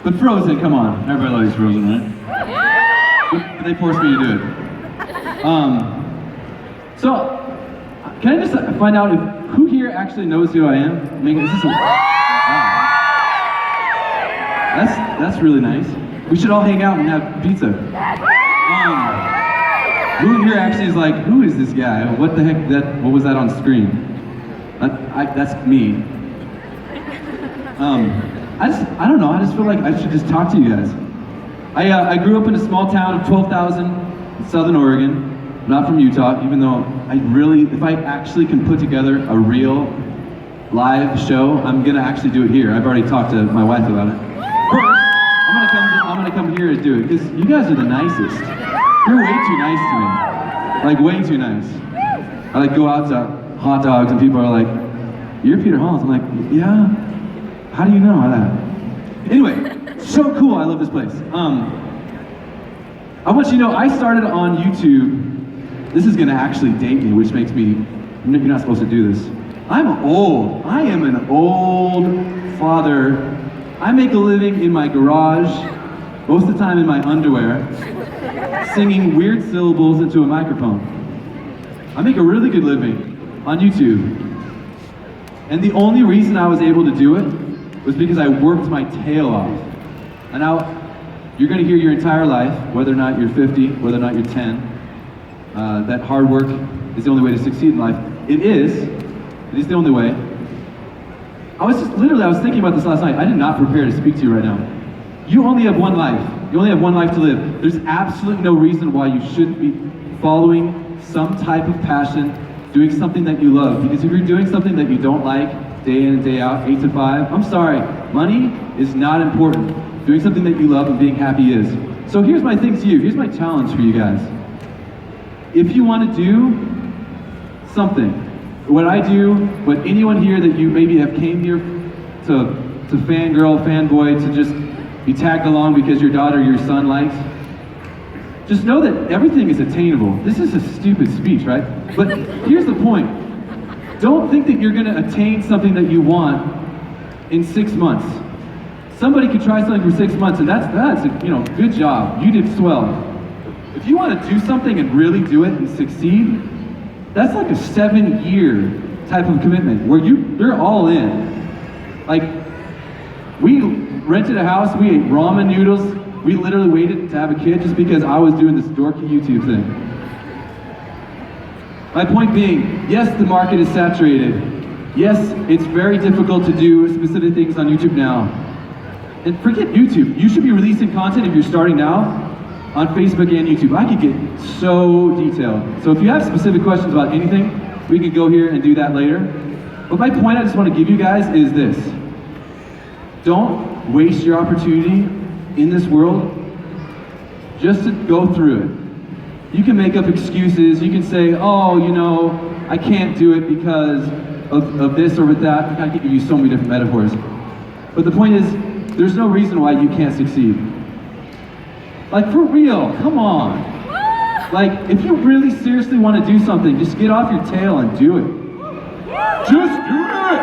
But Frozen, come on. Everybody likes Frozen, right? But they forced me to do it. So, can I just find out if who here actually knows who I am? I mean, is this wow. That's really nice. We should all hang out and have pizza. Who here actually is like, who is this guy? What the heck? What was that on screen? That's me. I don't know. I just feel like I should just talk to you guys. I grew up in a small town of 12,000 in Southern Oregon. Not from Utah, even though if I actually can put together a real live show, I'm gonna actually do it here. I've already talked to my wife about it. First, I'm gonna come here and do it, because you guys are the nicest. You're way too nice to me. Like, way too nice. I like go out to hot dogs and people are like, "You're Peter Hollens." I'm like, "Yeah, how do you know that?" Anyway, so cool, I love this place. I want you to know, I started on YouTube. This is gonna actually date me, which makes me, you're not supposed to do this. I'm old. I am an old father. I make a living in my garage, most of the time in my underwear, singing weird syllables into a microphone. I make a really good living on YouTube. And the only reason I was able to do it was because I worked my tail off. And now, you're gonna hear your entire life, whether or not you're 50, whether or not you're 10, that hard work is the only way to succeed in life. It is the only way. I was thinking about this last night. I did not prepare to speak to you right now. You only have one life. You only have one life to live. There's absolutely no reason why you shouldn't be following some type of passion, doing something that you love. Because if you're doing something that you don't like, day in and day out, 8 to 5, I'm sorry, money is not important. Doing something that you love and being happy is. So here's my thing to you. Here's my challenge for you guys. If you want to do something, what I do, what anyone here that you maybe have came here to fangirl, fanboy, to just be tagged along because your daughter or your son likes, just know that everything is attainable. This is a stupid speech, right? But here's the point. Don't think that you're going to attain something that you want in 6 months. Somebody could try something for 6 months, and that's good job. You did swell. If you want to do something and really do it and succeed, that's like a 7-year type of commitment where you're all in. Like, we rented a house, we ate ramen noodles, we literally waited to have a kid just because I was doing this dorky YouTube thing. My point being, yes, the market is saturated. Yes, it's very difficult to do specific things on YouTube now. And forget YouTube. You should be releasing content if you're starting now on Facebook and YouTube. I could get so detailed. So if you have specific questions about anything, we could go here and do that later. But my point I just want to give you guys is this. Don't waste your opportunity in this world just to go through it. You can make up excuses. You can say, oh, I can't do it because of this or with that. I could give you so many different metaphors. But the point is, there's no reason why you can't succeed. Like, for real, come on. Like, if you really seriously want to do something, just get off your tail and do it. Just do it!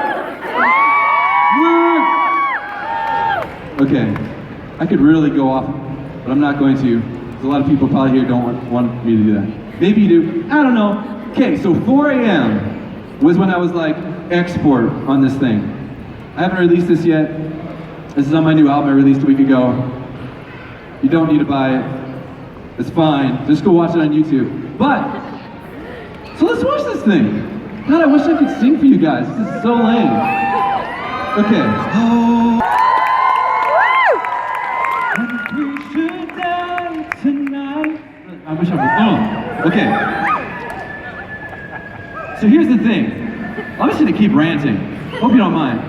Okay, I could really go off, but I'm not going to. There's a lot of people probably here don't want me to do that. Maybe you do, I don't know. Okay, so 4 a.m. was when I was like, export on this thing. I haven't released this yet. This is on my new album I released a week ago. You don't need to buy it. It's fine. Just go watch it on YouTube. But, so let's watch this thing. God, I wish I could sing for you guys. This is so lame. Okay. Oh. We should die tonight. I wish I could. Oh. Okay. So here's the thing. I'm just gonna keep ranting. Hope you don't mind.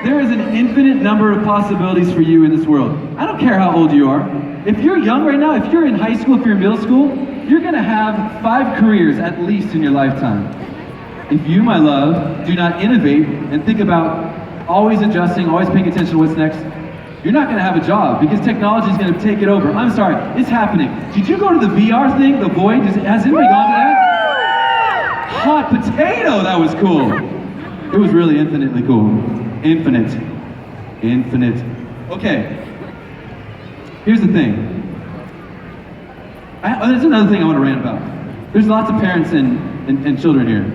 There is an infinite number of possibilities for you in this world. I don't care how old you are. If you're young right now, if you're in high school, if you're in middle school, you're gonna have 5 careers at least in your lifetime. If you, my love, do not innovate and think about always adjusting, always paying attention to what's next, you're not gonna have a job because technology is gonna take it over. I'm sorry, it's happening. Did you go to the VR thing, the Void? Has anybody gone to that? Hot potato, that was cool. It was really infinitely cool. Infinite. Infinite. Okay. Here's the thing. There's another thing I want to rant about. There's lots of parents and children here.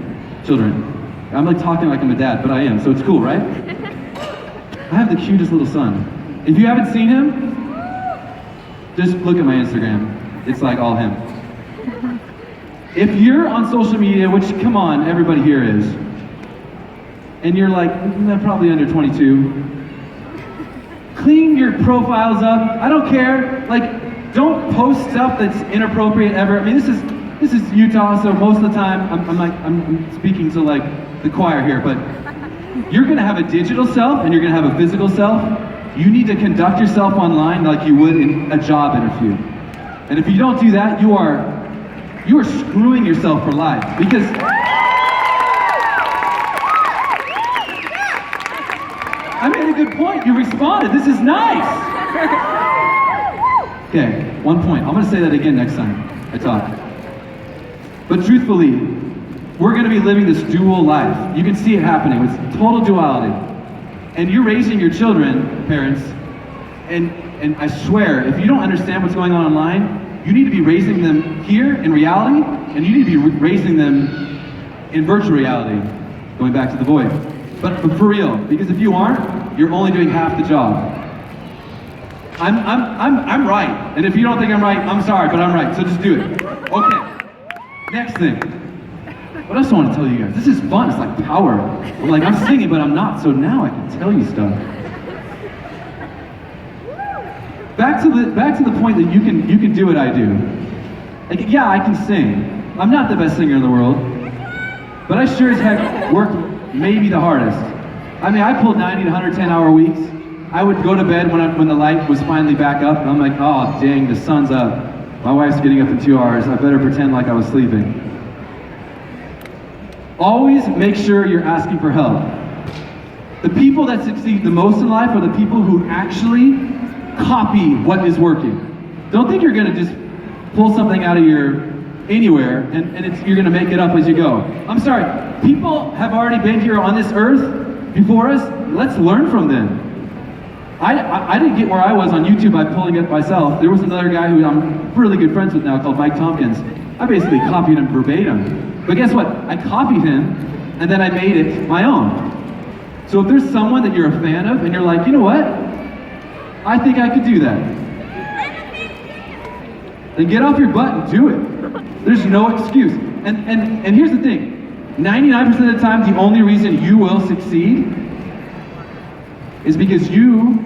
Children. I'm like talking like I'm a dad, but I am, so it's cool, right? I have the cutest little son. If you haven't seen him, just look at my Instagram. It's like all him. If you're on social media, which, come on, everybody here is, and you're like, probably under 22, clean your profiles up. I don't care. Like, don't post stuff that's inappropriate ever. I mean, this is Utah, so most of the time I'm speaking to like the choir here, but you're gonna have a digital self and you're gonna have a physical self. You need to conduct yourself online like you would in a job interview. And if you don't do that, you are screwing yourself for life. Because I made a good point. You responded. This is nice. Okay, 1 point. I'm gonna say that again next time I talk. But truthfully, we're gonna be living this dual life. You can see it happening. It's total duality. And you're raising your children, parents, and I swear, if you don't understand what's going on online, you need to be raising them here in reality, and you need to be raising them in virtual reality, going back to the void. But for real, because if you aren't, you're only doing half the job. I'm right, and if you don't think I'm right, I'm sorry, but I'm right, so just do it. Okay, next thing. What else do I want to tell you guys? This is fun, it's like power. Like I'm singing, but I'm not, so now I can tell you stuff. Back to the point that you can do what I do. Like, yeah, I can sing. I'm not the best singer in the world, but I sure as heck worked maybe the hardest. I mean, I pulled 90 to 110 hour weeks. I would go to bed when the light was finally back up, and I'm like, oh dang, the sun's up. My wife's getting up in 2 hours. I better pretend like I was sleeping. Always make sure you're asking for help. The people that succeed the most in life are the people who actually copy what is working. Don't think you're gonna just pull something out of anywhere and you're gonna make it up as you go. I'm sorry, people have already been here on this earth before us. Let's learn from them. I didn't get where I was on YouTube by pulling it myself. There was another guy who I'm really good friends with now called Mike Tompkins. I basically copied him verbatim. But guess what? I copied him and then I made it my own. So if there's someone that you're a fan of and you're like, you know what? I think I could do that. Then get off your butt and do it. There's no excuse. And here's the thing. 99% of the time, the only reason you will succeed is because you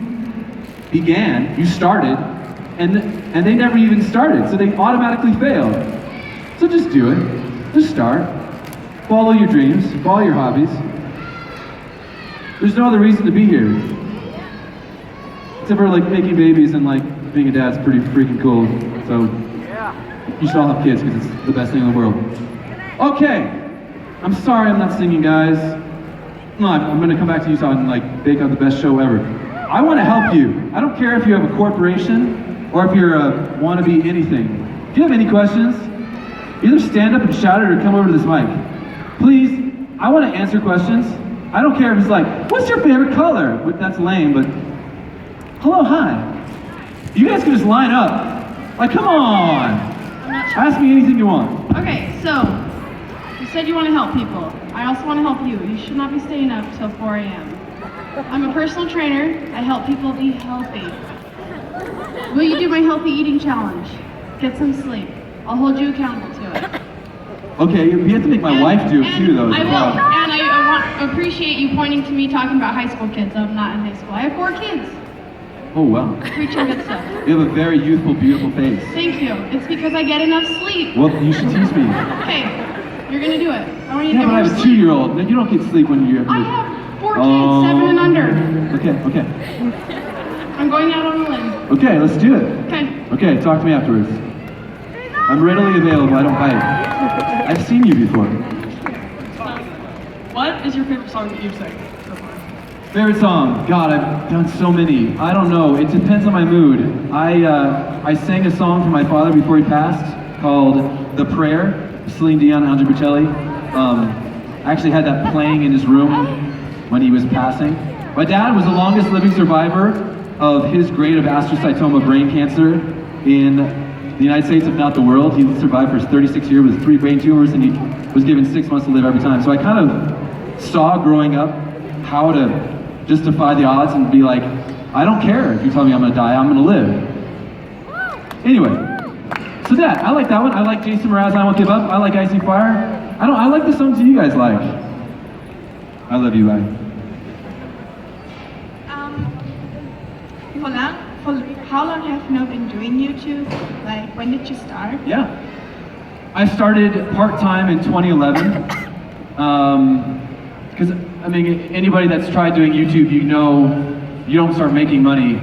started, and they never even started, so they automatically failed. So just do it. Just start. Follow your dreams. Follow your hobbies. There's no other reason to be here. Except for like making babies and like being a dad's pretty freaking cool. So you should all have kids because it's the best thing in the world. Okay. I'm sorry I'm not singing, guys. No, I'm gonna come back to Utah and like bake out the best show ever. I want to help you. I don't care if you have a corporation or if you're a wannabe anything. If you have any questions, either stand up and shout it or come over to this mic. Please, I want to answer questions. I don't care if it's like, what's your favorite color? That's lame, but hello, hi. You guys can just line up. Like, come on. Ask me anything you want. Okay, so you said you want to help people. I also want to help you. You should not be staying up till 4 a.m. I'm a personal trainer. I help people be healthy. Will you do my healthy eating challenge? Get some sleep. I'll hold you accountable to it. Okay, you have to make my wife do it too, though. I will, and I appreciate you pointing to me talking about high school kids. I'm not in high school. I have 4 kids. Oh, wow. Preaching good stuff. You have a very youthful, beautiful face. Thank you. It's because I get enough sleep. Well, you should teach me. Okay, you're gonna do it. I want you to Yeah, get but I more have a sleep. 2-year-old. You don't get sleep when you're... I have 4 kids, 7 and under. Okay. I'm going out on a limb. Okay, let's do it. Okay. Okay, talk to me afterwards. I'm readily available, I don't bite. I've seen you before. What is your favorite song that you've sang so far? Favorite song? God, I've done so many. I don't know, it depends on my mood. I sang a song for my father before he passed called The Prayer, Celine Dion and Andre Bocelli. I actually had that playing in his room when he was passing. My dad was the longest living survivor of his grade of astrocytoma brain cancer in the United States, if not the world. He survived for 36 years with 3 brain tumors, and he was given 6 months to live every time. So I kind of saw growing up how to just defy the odds and be like, I don't care if you tell me I'm gonna die, I'm gonna live. Anyway, so that, I like that one. I like Jason Mraz, I Won't Give Up. I like Icy Fire. I like the songs that you guys like. I love you, bye. How long have you now been doing YouTube? Like, when did you start? Yeah. I started part-time in 2011. Because, I mean, anybody that's tried doing YouTube, you know, you don't start making money.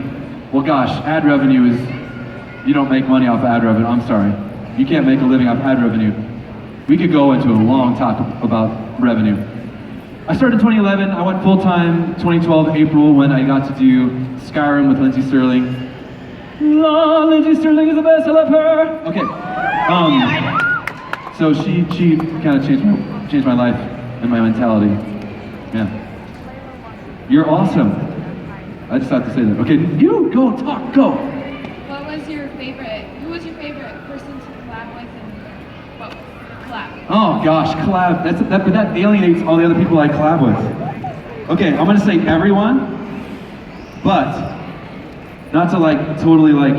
Well, gosh, ad revenue is, you don't make money off ad revenue. I'm sorry. You can't make a living off ad revenue. We could go into a long talk about revenue. I started in 2011. I went full-time 2012 April when I got to do Skyrim with Lindsay Sterling. Oh, Lindsay Sterling is the best. I love her. Okay. So she kind of changed my life and my mentality. Yeah. You're awesome. I just have to say that. Okay, you go talk. Go. What was your favorite? Who was your favorite person to collab with, and what collab? Oh gosh, collab. That alienates all the other people I collab with. Okay, I'm gonna say everyone, but not to like totally like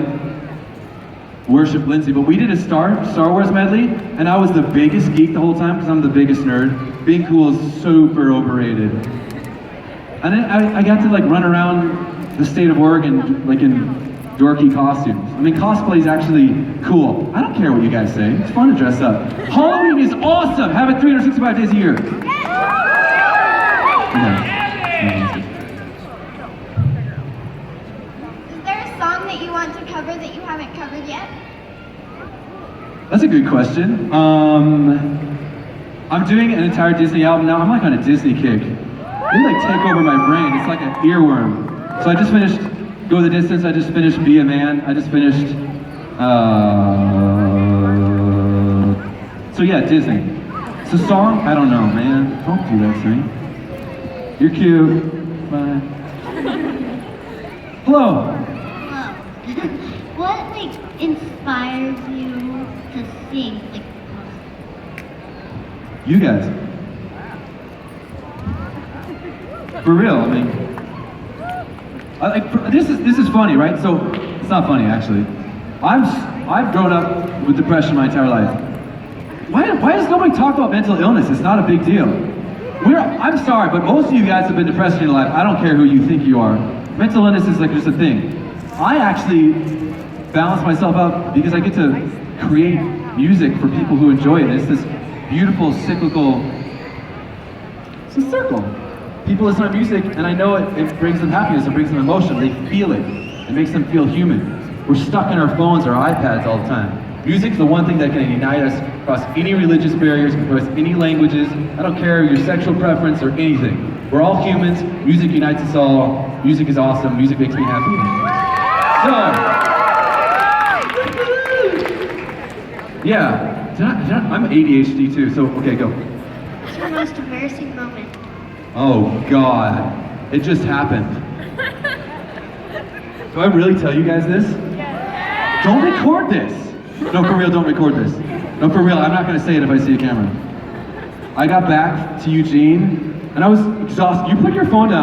worship Lindsay, but we did a Star Wars medley, and I was the biggest geek the whole time because I'm the biggest nerd. Being cool is super overrated. And then I got to like run around the state of Oregon like in dorky costumes. I mean, cosplay is actually cool. I don't care what you guys say. It's fun to dress up. Halloween is awesome. Have it 365 days a year. That you want to cover that you haven't covered yet? That's a good question. I'm doing an entire Disney album now. I'm like on a Disney kick. They like take over my brain. It's like an earworm. So I just finished Go the Distance. I just finished Be a Man. I just finished. So yeah, Disney. It's a song. I don't know, man. Don't do that to me. You're cute. Bye. Hello. What like inspires you to sing? Like, you guys. For real, I mean, this is funny, right? So it's not funny actually. I've grown up with depression my entire life. Why does nobody talk about mental illness? It's not a big deal. I'm sorry, but most of you guys have been depressed in your life. I don't care who you think you are. Mental illness is like just a thing. I actually balance myself out because I get to create music for people who enjoy it. It's this beautiful cyclical, it's a circle. People listen to music and I know it brings them happiness, it brings them emotion, they feel it. It makes them feel human. We're stuck in our phones or iPads all the time. Music's the one thing that can unite us across any religious barriers, across any languages. I don't care your sexual preference or anything. We're all humans, music unites us all. Music is awesome, music makes me happy. So, yeah, I'm ADHD too, so okay, go. what's your most embarrassing moment? Oh God, it just happened. Do I really tell you guys this? Don't record this. No, for real, don't record this. No, for real, I'm not gonna say it if I see a camera. I got back to Eugene, and I was exhausted. You put your phone down.